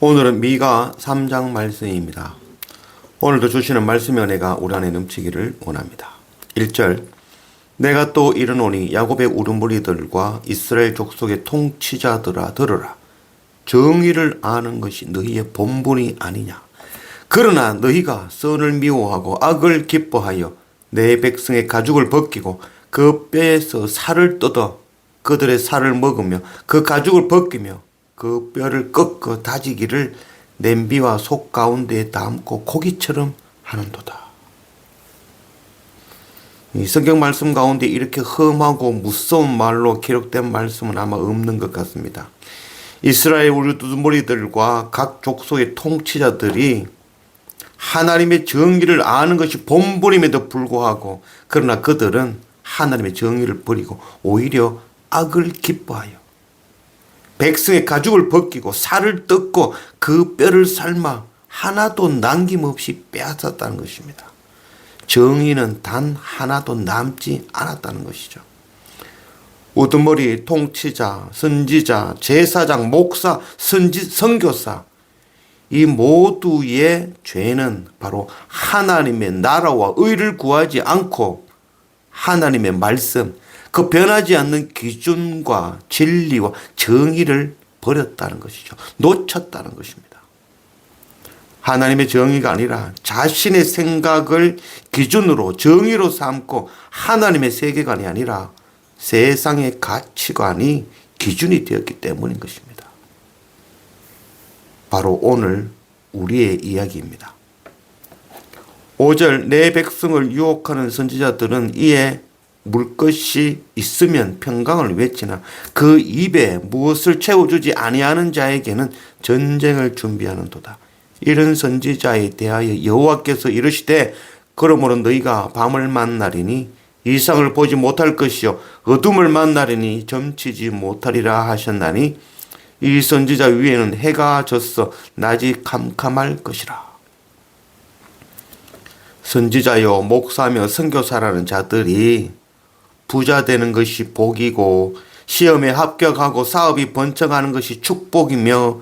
오늘은 미가 3장 말씀입니다. 오늘도 주시는 말씀의 은혜가 우리 안에 넘치기를 원합니다. 1절 내가 또 이르노니 야곱의 우두머리들과 이스라엘 족속의 통치자들아 들으라. 정의를 아는 것이 너희의 본분이 아니냐. 그러나 너희가 선을 미워하고 악을 기뻐하여 내 백성의 가죽을 벗기고 그 뼈에서 살을 뜯어 그들의 살을 먹으며 그 가죽을 벗기며 그 뼈를 꺾어 다지기를 냄비와 속 가운데에 담고 고기처럼 하는도다. 이 성경 말씀 가운데 이렇게 험하고 무서운 말로 기록된 말씀은 아마 없는 것 같습니다. 이스라엘 우두머리들과 각 족속의 통치자들이 하나님의 정의를 아는 것이 본분임에도 불구하고 그러나 그들은 하나님의 정의를 버리고 오히려 악을 기뻐하여 백성의 가죽을 벗기고 살을 뜯고 그 뼈를 삶아 하나도 남김없이 빼앗았다는 것입니다. 정의는 단 하나도 남지 않았다는 것이죠. 우두머리, 통치자, 선지자, 제사장, 목사, 선교사 이 모두의 죄는 바로 하나님의 나라와 의를 구하지 않고 하나님의 말씀, 그 변하지 않는 기준과 진리와 정의를 버렸다는 것이죠. 놓쳤다는 것입니다. 하나님의 정의가 아니라 자신의 생각을 기준으로 정의로 삼고 하나님의 세계관이 아니라 세상의 가치관이 기준이 되었기 때문인 것입니다. 바로 오늘 우리의 이야기입니다. 5절 내 백성을 유혹하는 선지자들은 이에 물 것이 있으면 평강을 외치나 그 입에 무엇을 채워주지 아니하는 자에게는 전쟁을 준비하는도다. 이런 선지자에 대하여 여호와께서 이르시되 그러므로 너희가 밤을 만나리니 이상을 보지 못할 것이요 어둠을 만나리니 점치지 못하리라 하셨나니 이 선지자 위에는 해가 졌어 낮이 캄캄할 것이라. 선지자요 목사며 선교사라는 자들이 부자 되는 것이 복이고 시험에 합격하고 사업이 번창하는 것이 축복이며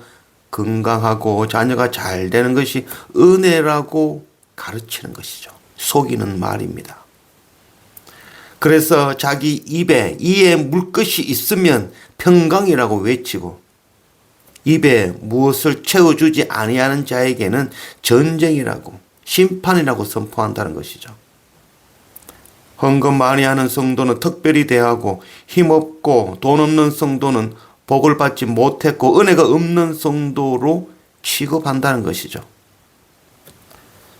건강하고 자녀가 잘 되는 것이 은혜라고 가르치는 것이죠. 속이는 말입니다. 그래서 자기 입에 이에 물 것이 있으면 평강이라고 외치고 입에 무엇을 채워주지 아니하는 자에게는 전쟁이라고 심판이라고 선포한다는 것이죠. 헌금 많이 하는 성도는 특별히 대하고 힘없고 돈 없는 성도는 복을 받지 못했고 은혜가 없는 성도로 취급한다는 것이죠.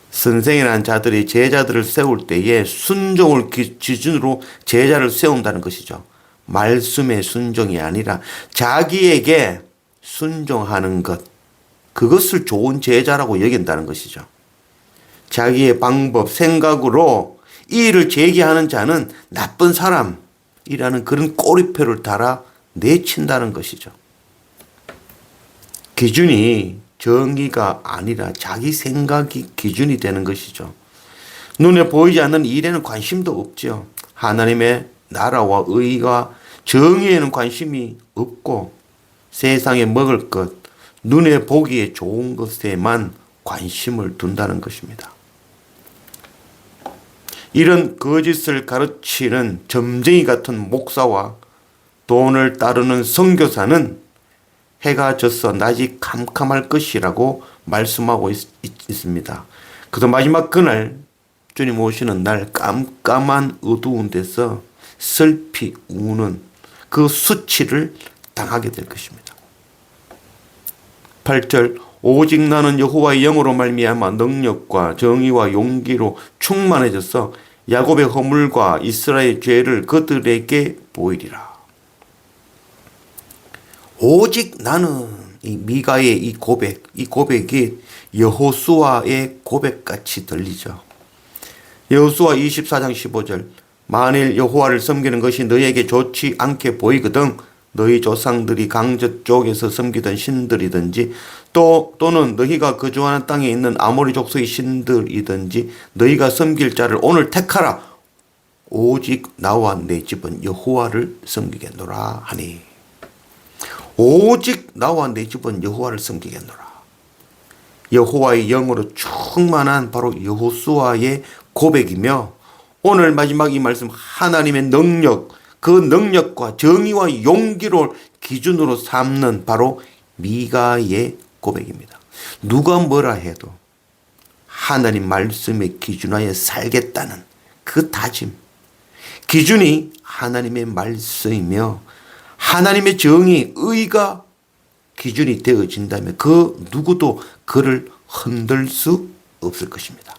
선생이라는 자들이 제자들을 세울 때에 순종을 기준으로 제자를 세운다는 것이죠. 말씀의 순종이 아니라 자기에게 순종하는 것, 그것을 좋은 제자라고 여긴다는 것이죠. 자기의 방법, 생각으로 이의를 제기하는 자는 나쁜 사람이라는 그런 꼬리표를 달아 내친다는 것이죠. 기준이 정의가 아니라 자기 생각이 기준이 되는 것이죠. 눈에 보이지 않는 일에는 관심도 없죠. 하나님의 나라와 의와 정의에는 관심이 없고 세상에 먹을 것, 눈에 보기에 좋은 것에만 관심을 둔다는 것입니다. 이런 거짓을 가르치는 점쟁이 같은 목사와 돈을 따르는 선교사는 해가 져서 낮이 캄캄할 것이라고 말씀하고 있습니다. 그래서 마지막 그날 주님 오시는 날 깜깜한 어두운 데서 슬피 우는 그 수치를 당하게 될 것입니다. 8절 오직 나는 여호와의 영으로 말미암아 능력과 정의와 용기로 충만해져서 야곱의 허물과 이스라엘의 죄를 그들에게 보이리라. 오직 나는 이 미가의 이 고백이 여호수아의 고백같이 들리죠. 여호수아 24장 15절 만일 여호와를 섬기는 것이 너희에게 좋지 않게 보이거든 너희 조상들이 강저 쪽에서 섬기던 신들이든지 또는 너희가 거주하는 땅에 있는 아모리 족속의 신들이든지 너희가 섬길 자를 오늘 택하라. 오직 나와 내 집은 여호와를 섬기겠노라 하니. 오직 나와 내 집은 여호와를 섬기겠노라. 여호와의 영으로 충만한 바로 여호수아의 고백이며, 오늘 마지막 이 말씀 하나님의 능력, 그 능력과 정의와 용기를 기준으로 삼는 바로 미가의 고백입니다. 누가 뭐라 해도 하나님 말씀의 기준하에 살겠다는 그 다짐, 기준이 하나님의 말씀이며 하나님의 정의, 의가 기준이 되어진다면 그 누구도 그를 흔들 수 없을 것입니다.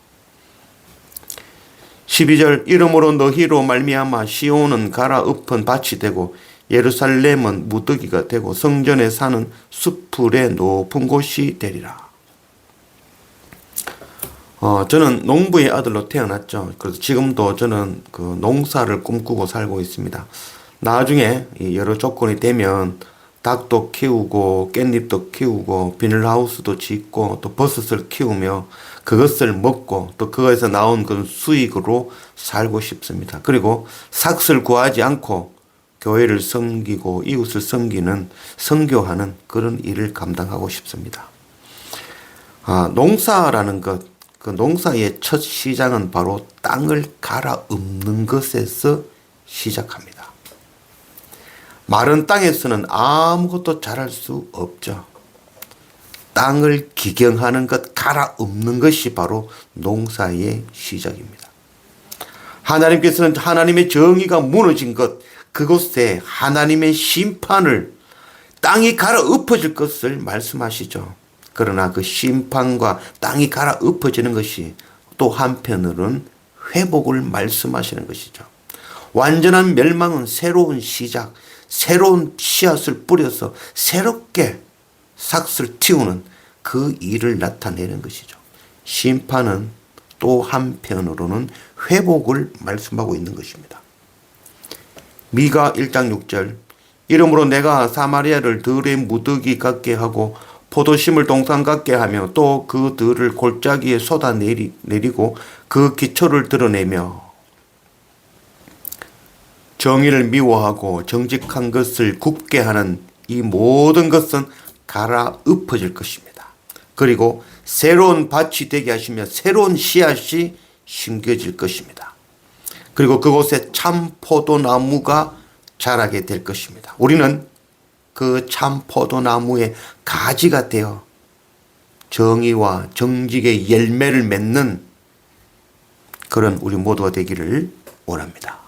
12절, 이러므로 너희로 말미암아 시온은 갈아엎은 밭이 되고 예루살렘은 무더기가 되고 성전에 사는 수풀의 높은 곳이 되리라. 저는 농부의 아들로 태어났죠. 그래서 지금도 저는 그 농사를 꿈꾸고 살고 있습니다. 나중에 여러 조건이 되면 닭도 키우고 깻잎도 키우고 비닐하우스도 짓고 또 버섯을 키우며 그것을 먹고 또 그거에서 나온 그 수익으로 살고 싶습니다. 그리고 삭슬 구하지 않고 교회를 섬기고 이웃을 섬기는, 선교하는 그런 일을 감당하고 싶습니다. 농사라는 것, 그 농사의 첫 시작은 바로 땅을 갈아엎는 것에서 시작합니다. 마른 땅에서는 아무것도 자랄 수 없죠. 땅을 기경하는 것, 갈아엎는 것이 바로 농사의 시작입니다. 하나님께서는 하나님의 정의가 무너진 것, 그곳에 하나님의 심판을, 땅이 갈아엎어질 것을 말씀하시죠. 그러나 그 심판과 땅이 갈아엎어지는 것이 또 한편으로는 회복을 말씀하시는 것이죠. 완전한 멸망은 새로운 시작, 새로운 씨앗을 뿌려서 새롭게 삭슬 틔우는 그 일을 나타내는 것이죠. 심판은 또 한편으로는 회복을 말씀하고 있는 것입니다. 미가 1장 6절, 이러므로 내가 사마리아를 들의 무더기 같게 하고 포도심을 동산 같게 하며 또 그 들을 골짜기에 쏟아 내리고 그 기초를 드러내며 정의를 미워하고 정직한 것을 굽게 하는 이 모든 것은 갈아엎어질 것입니다. 그리고 새로운 밭이 되게 하시며 새로운 씨앗이 심겨질 것입니다. 그리고 그곳에 참 포도나무가 자라게 될 것입니다. 우리는 그 참 포도나무의 가지가 되어 정의와 정직의 열매를 맺는 그런 우리 모두가 되기를 원합니다.